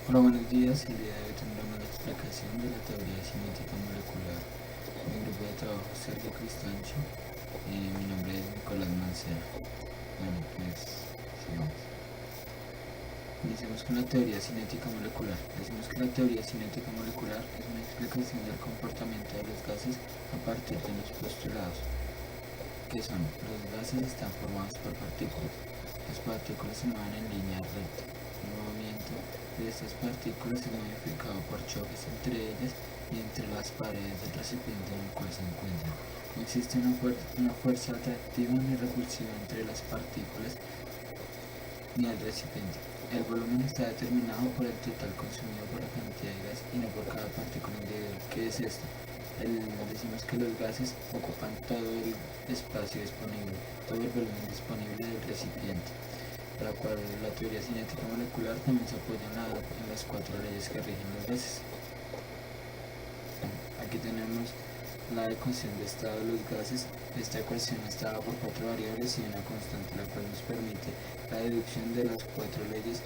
Hola, buenos días. El día de hoy tendremos la explicación de la teoría cinética molecular. Mi grupo de trabajo es Sergio Cristancho y mi nombre es Nicolás Mancera. Bueno, pues sigamos. Iniciamos con la teoría cinética molecular. Decimos que la teoría cinética molecular es una explicación del comportamiento de los gases a partir de los postulados, que son: los gases están formados por partículas. Las partículas se mueven en línea recta. El movimiento de estas partículas es modificado por choques entre ellas y entre las paredes del recipiente en el cual se encuentran. No existe una fuerza atractiva ni repulsiva entre las partículas ni el recipiente. El volumen está determinado por el total consumido por la cantidad de gas y no por cada partícula individual. ¿Qué es esto? Decimos que los gases ocupan todo el espacio disponible, todo el volumen disponible del recipiente, para la cual la teoría cinética molecular también se apoya en las 4 leyes que rigen los gases. Aquí tenemos la ecuación de estado de los gases. Esta ecuación está dada por 4 variables y una constante, la cual nos permite la deducción de las 4 leyes,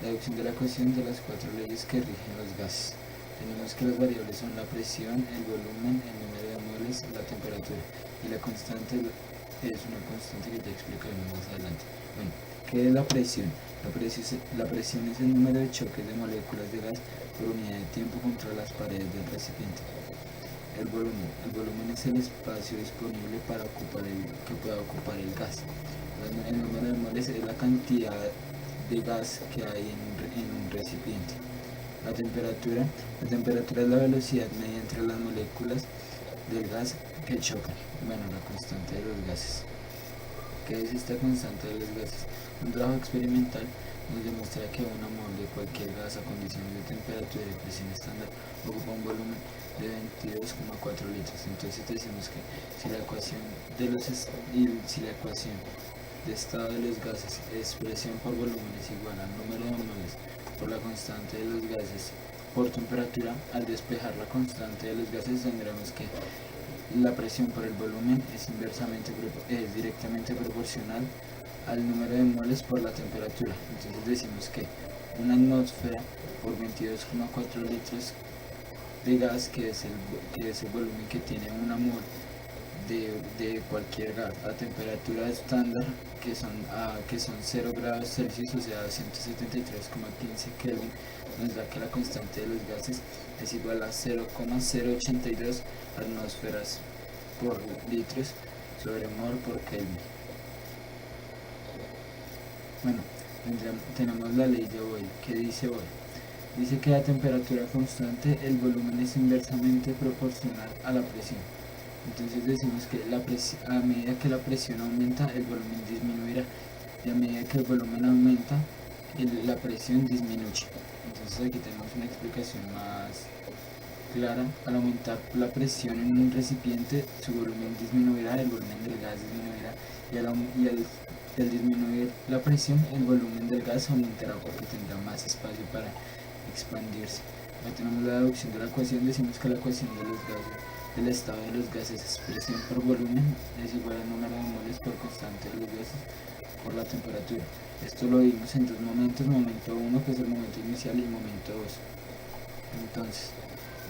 la deducción de la ecuación de las 4 leyes que rigen los gases. Tenemos que las variables son la presión, el volumen, el número de moles, la temperatura, y la constante es una constante que ya explicaremos más adelante. Bueno, ¿qué es la presión? La presión es el número de choques de moléculas de gas por unidad de tiempo contra las paredes del recipiente. El volumen es el espacio disponible que pueda ocupar el gas. El número de moles es la cantidad de gas que hay en un recipiente. La temperatura es la velocidad media entre las moléculas del gas que chocan. Bueno, la constante de los gases. ¿Qué es esta constante de los gases? Un trabajo experimental nos demuestra que una mol de cualquier gas a condiciones de temperatura y presión estándar ocupa un volumen de 22,4 litros. Entonces decimos que si la ecuación de estado de los gases es presión por volumen es igual al número de moles por la constante de los gases por temperatura, al despejar la constante de los gases tendremos que la presión por el volumen es directamente proporcional al número de moles por la temperatura. Entonces decimos que una atmósfera por 22,4 litros de gas, que es el volumen que tiene una mol de cualquier gas a temperatura estándar, que son 0 grados Celsius, o sea 173,15 Kelvin, nos da que la constante de los gases es igual a 0,082 atmósferas por litros sobre mol por Kelvin. Bueno, tenemos la ley de Boyle. ¿Qué dice Boyle? Dice que a temperatura constante el volumen es inversamente proporcional a la presión. Entonces decimos que a medida que la presión aumenta, el volumen disminuirá, y a medida que el volumen aumenta, la presión disminuye. Entonces aquí tenemos una explicación más clara. Al aumentar la presión en un recipiente, su volumen disminuirá, el volumen del gas disminuirá, y al disminuir la presión, el volumen del gas aumentará porque tendrá más espacio para expandirse. Aquí tenemos la deducción de la ecuación. Decimos que la ecuación de los gases, del estado de los gases, es presión por volumen es igual al número de moles por constante de los gases por la temperatura. Esto lo vimos en dos momentos: momento 1, que es el momento inicial, y momento 2. Entonces,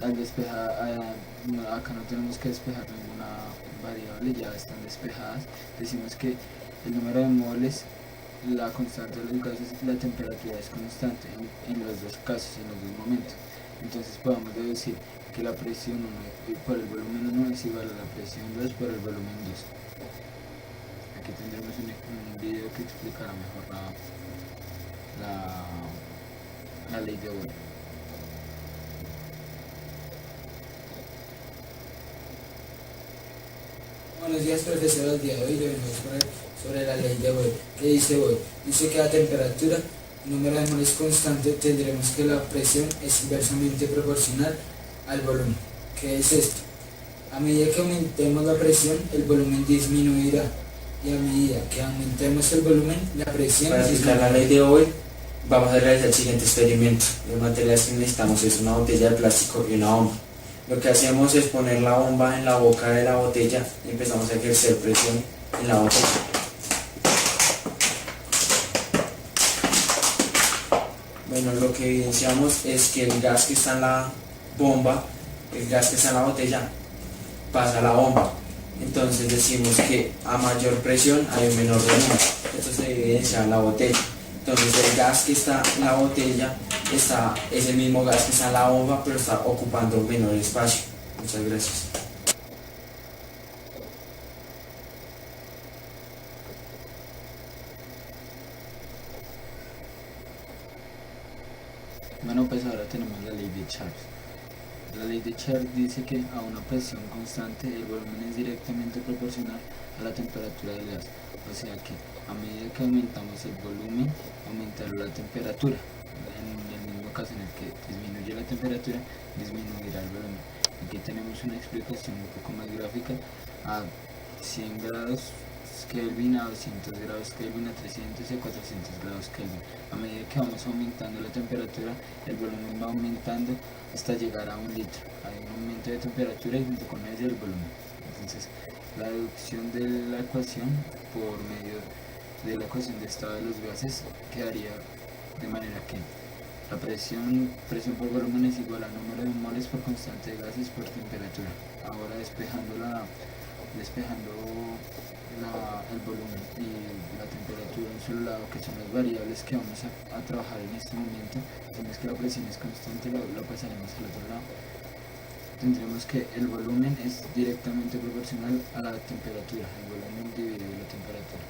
al despejar, acá no tenemos que despejar ninguna variable, ya están despejadas. Decimos que el número de moles, la constante de los gases, la temperatura es constante en los dos casos, en los dos momentos. Entonces podemos deducir que la presión 1 por el volumen 1 es igual a la presión 2 por el volumen 2. Aquí tendremos un video que explicará mejor la ley de Boyle. Buenos días, profesor. El día de hoy debemos sobre la ley de Boyle. ¿Qué dice Boyle? Dice que a temperatura, número de moles constante, tendremos que la presión es inversamente proporcional al volumen. ¿Qué es esto? A medida que aumentemos la presión, el volumen disminuirá, y a medida que aumentemos el volumen, la presión Para aplicar la ley de Boyle, vamos a realizar el siguiente experimento. Los materiales que necesitamos es una botella de plástico y una bomba. Lo que hacemos es poner la bomba en la boca de la botella y empezamos a ejercer presión en la botella. Bueno, lo que evidenciamos es que el gas que está en la bomba, el gas que está en la botella, pasa a la bomba. Entonces decimos que a mayor presión hay un menor volumen. Esto se evidencia en la botella. Entonces el gas que está en la botella es el mismo gas que está en la bomba, pero está ocupando menor espacio. Muchas gracias. Bueno, pues ahora tenemos la ley de Charles. La ley de Charles dice que a una presión constante el volumen es directamente proporcional a la temperatura del gas. O sea que a medida que aumentamos el volumen, aumentará la temperatura. En el mismo caso en el que disminuye la temperatura, disminuirá el volumen. Aquí tenemos una explicación un poco más gráfica. A 100 grados Kelvin, a 200 grados Kelvin, a 300 y a 400 grados Kelvin. A medida que vamos aumentando la temperatura, el volumen va aumentando hasta llegar a 1 litro. Hay un aumento de temperatura y junto con ello el volumen. Entonces, la deducción de la ecuación por medio de la ecuación de estado de los gases quedaría de manera que la presión por volumen es igual al número de moles por constante de gases por temperatura. Ahora despejando el volumen y la temperatura en su lado, que son las variables que vamos a trabajar en este momento. Decimos que la presión es constante, lo pasaremos al otro lado. Tendremos que el volumen es directamente proporcional a la temperatura, el volumen dividido la temperatura.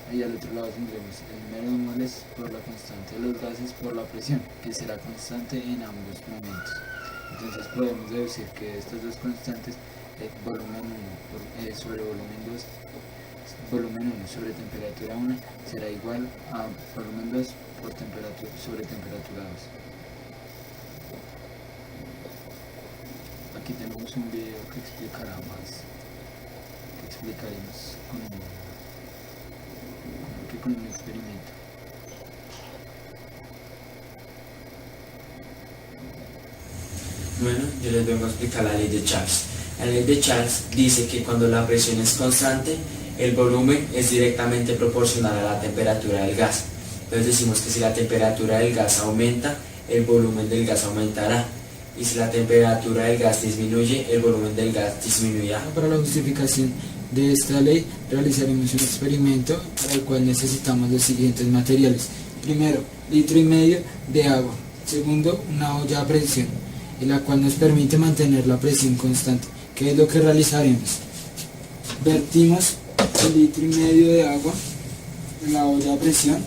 Y al otro lado tendremos el número de moles por la constante de los gases por la presión, que será constante en ambos momentos. Entonces podemos deducir que estas dos constantes, volumen 1 sobre volumen 2, volumen 1 sobre temperatura 1 será igual a volumen 2 por temperatura sobre temperatura 2. Aquí tenemos un video que explicará más, que explicaremos con un experimento. Bueno, yo les vengo a explicar la ley de Charles. La ley de Charles dice que cuando la presión es constante, el volumen es directamente proporcional a la temperatura del gas. Entonces decimos que si la temperatura del gas aumenta, el volumen del gas aumentará. Y si la temperatura del gas disminuye, el volumen del gas disminuirá. Para la justificación de esta ley realizaremos un experimento para el cual necesitamos los siguientes materiales. Primero, 1,5 litros de agua. Segundo, una olla a presión, en la cual nos permite mantener la presión constante. ¿Qué es lo que realizaremos? Vertimos 1,5 litros de agua en la olla a presión.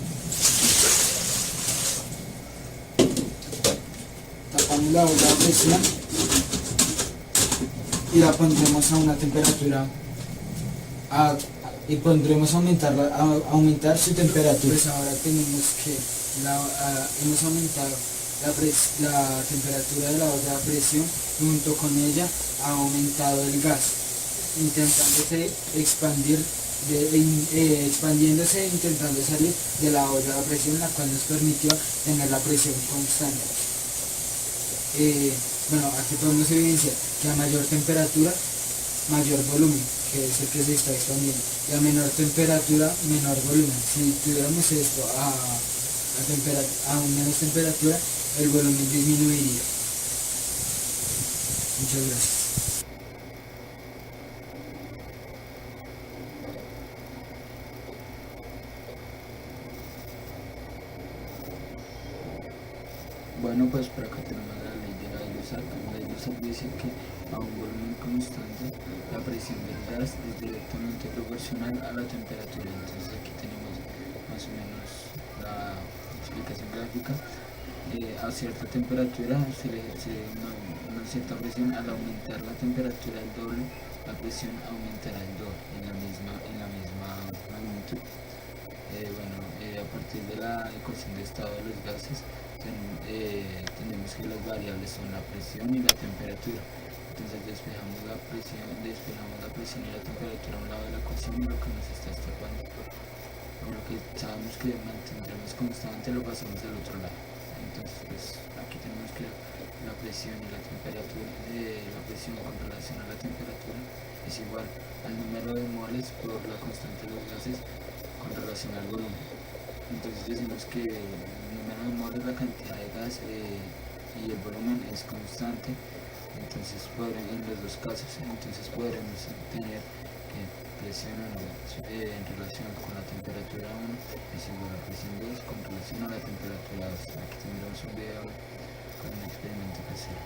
Tapamos la olla a presión y la pondremos a una temperatura y pondremos a aumentar su temperatura. Pues ahora tenemos que hemos aumentado la temperatura de la olla a presión, junto con ella ha aumentado el gas, expandiéndose e intentando salir de la olla a presión, la cual nos permitió tener la presión constante. Bueno, aquí podemos evidenciar que a mayor temperatura, mayor volumen, que es el que se está expandiendo, y a menor temperatura, menor volumen. Si tuviéramos esto a menos temperatura, el volumen disminuiría. Muchas gracias. Bueno, pues por acá tenemos la ley de Gay-Lussac. La ley de Lussac dice que a un volumen constante la presión del gas es directamente proporcional a la temperatura. Entonces aquí tenemos más o menos la explicación gráfica. A cierta temperatura se le ejerce una cierta presión. Al aumentar la temperatura del doble, la presión aumentará el doble en la misma magnitud. A partir de la ecuación de estado de los gases tenemos que las variables son la presión y la temperatura. Entonces despejamos la presión y la temperatura a un lado de la ecuación, y lo que nos está escapando, o lo que sabemos que mantendremos constante, lo pasamos al otro lado. Entonces pues aquí tenemos que la presión y la temperatura, la presión con relación a la temperatura es igual al número de moles por la constante de los gases con relación al volumen. Entonces decimos que el número de moles la cantidad de gas y el volumen es constante. Entonces en los dos casos podremos tener que presión 1 en relación con la temperatura 1 es igual a presión 2 con relación a la temperatura 2. Aquí tendremos un video con un experimento casero.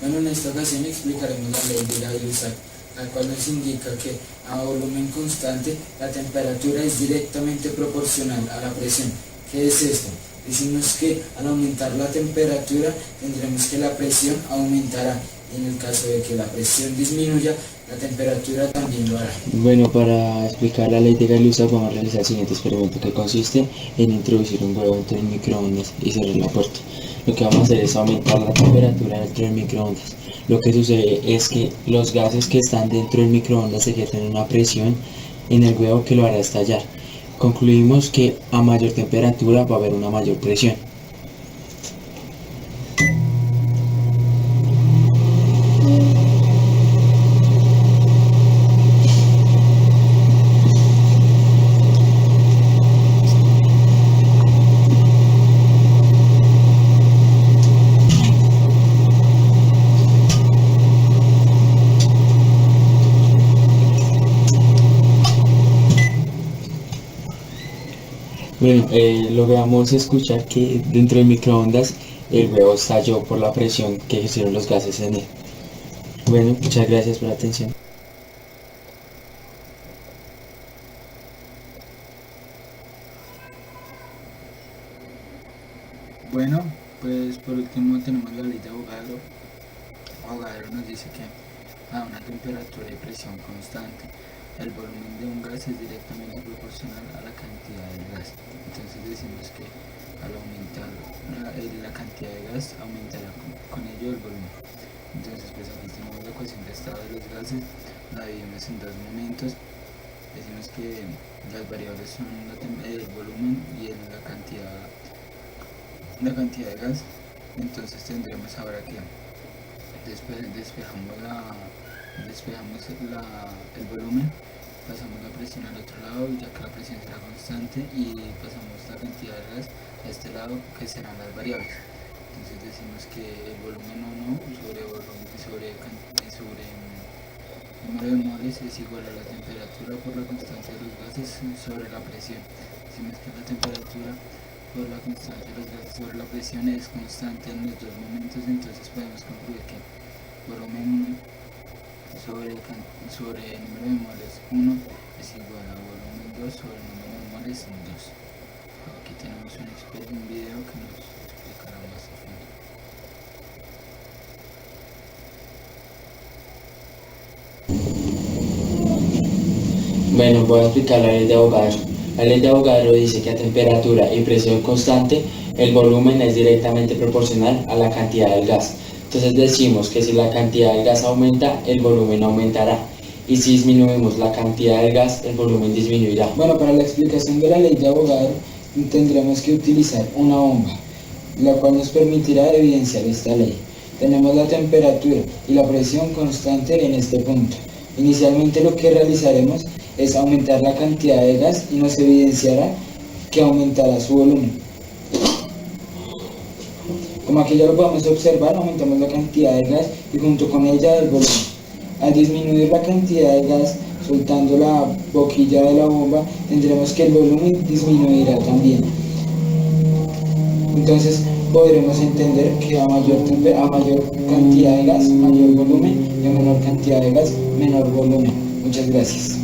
Bueno, en esta ocasión explicaremos la ley de Gay-Lussac, la cual nos indica que a volumen constante la temperatura es directamente proporcional a la presión. ¿Qué es esto? Decimos que al aumentar la temperatura tendremos que la presión aumentará, y en el caso de que la presión disminuya, la temperatura también lo hará. Bueno, para explicar la ley de Gay-Lussac vamos a realizar el siguiente experimento, que consiste en introducir un huevo dentro del microondas y cerrar la puerta. Lo que vamos a hacer es aumentar la temperatura dentro del microondas. Lo que sucede es que los gases que están dentro del microondas ejercen una presión en el huevo que lo hará estallar. Concluimos que a mayor temperatura va a haber una mayor presión. Bueno, logramos escuchar que dentro del microondas el huevo estalló por la presión que ejercieron los gases en él. Bueno, muchas gracias por la atención. Bueno, pues por último tenemos la ley de Avogadro. Avogadro nos dice que a una temperatura y presión constante, el volumen de un gas es directamente proporcional a la cantidad del gas. Entonces decimos que al aumentar la cantidad de gas, aumentará con ello el volumen. Entonces pues aquí tenemos la ecuación de estado de los gases, la dividimos en dos momentos. Decimos que las variables son el volumen y la cantidad de gas. Entonces tendremos ahora que despejamos el volumen, pasamos la presión al otro lado, ya que la presión será constante, y pasamos la cantidad de gas a este lado, que serán las variables. Entonces decimos que el volumen 1 sobre número de moles es igual a la temperatura por la constancia de los gases sobre la presión. Decimos que la temperatura por la constancia de los gases sobre la presión es constante en los dos momentos. Entonces podemos concluir que volumen 1 sobre el número de moles 1 es igual a volumen 2 sobre el número de moles 2. Aquí tenemos un video que nos explicará más a fondo. Bueno, voy a explicar la ley de Avogadro. La ley de Avogadro dice que a temperatura y presión constante, el volumen es directamente proporcional a la cantidad del gas. Entonces decimos que si la cantidad del gas aumenta, el volumen aumentará. Y si disminuimos la cantidad del gas, el volumen disminuirá. Bueno, para la explicación de la ley de Avogadro tendremos que utilizar una bomba, la cual nos permitirá evidenciar esta ley. Tenemos la temperatura y la presión constante en este punto. Inicialmente lo que realizaremos es aumentar la cantidad de gas y nos evidenciará que aumentará su volumen. Como aquí ya lo podemos observar, aumentamos la cantidad de gas y junto con ella el volumen. Al disminuir la cantidad de gas soltando la boquilla de la bomba, tendremos que el volumen disminuirá también. Entonces podremos entender que a mayor cantidad de gas, mayor volumen, y a menor cantidad de gas, menor volumen. Muchas gracias.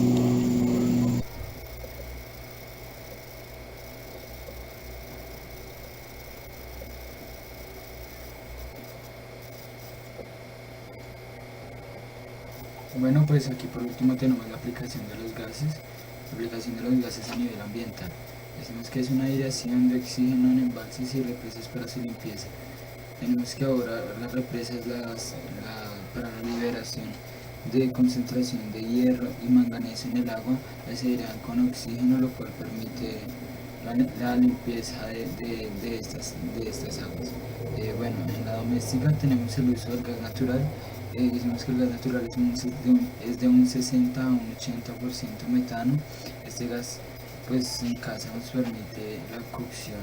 Bueno, pues aquí por último tenemos la aplicación de los gases. La aplicación de los gases a nivel ambiental. Decimos que es una aireación de oxígeno en embalses y represas para su limpieza. Tenemos que ahora las represas para la liberación de concentración de hierro y manganeso en el agua, las airean con oxígeno, lo cual permite la limpieza de estas aguas. Bueno, en la doméstica tenemos el uso del gas natural. Decimos que el gas natural es de un 60 a un 80% metano. Este gas pues en casa nos permite la cocción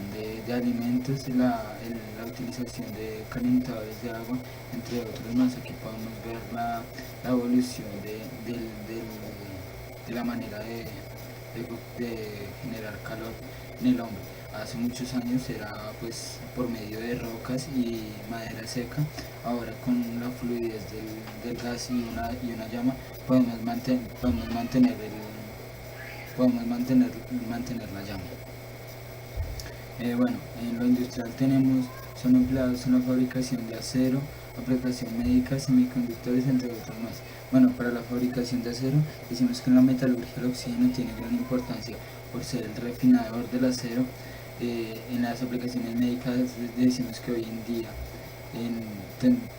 de alimentos, la utilización de calentadores de agua, entre otros más. Aquí podemos ver la evolución de la manera de generar calor en el hombre. Hace muchos años era pues por medio de rocas y madera seca. Ahora con la fluidez del gas y una llama podemos mantener la llama. Bueno, en lo industrial son empleados en la fabricación de acero, aplicación médica, semiconductores, entre otros más. Bueno, para la fabricación de acero decimos que en la metalurgia el oxígeno tiene gran importancia por ser el refinador del acero. En las aplicaciones médicas decimos que hoy en día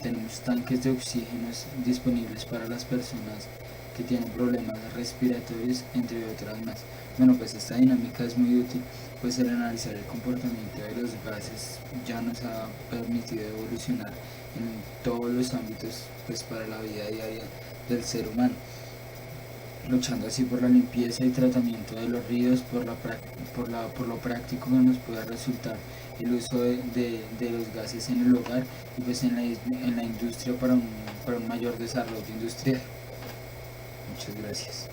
tenemos tanques de oxígeno disponibles para las personas que tienen problemas respiratorios, entre otras más. Bueno, pues esta dinámica es muy útil, pues el analizar el comportamiento de los gases ya nos ha permitido evolucionar en todos los ámbitos pues para la vida diaria del ser humano, luchando así por la limpieza y tratamiento de los ríos, por lo práctico que nos pueda resultar el uso de los gases en el hogar y pues en la industria para un mayor desarrollo industrial. Muchas gracias.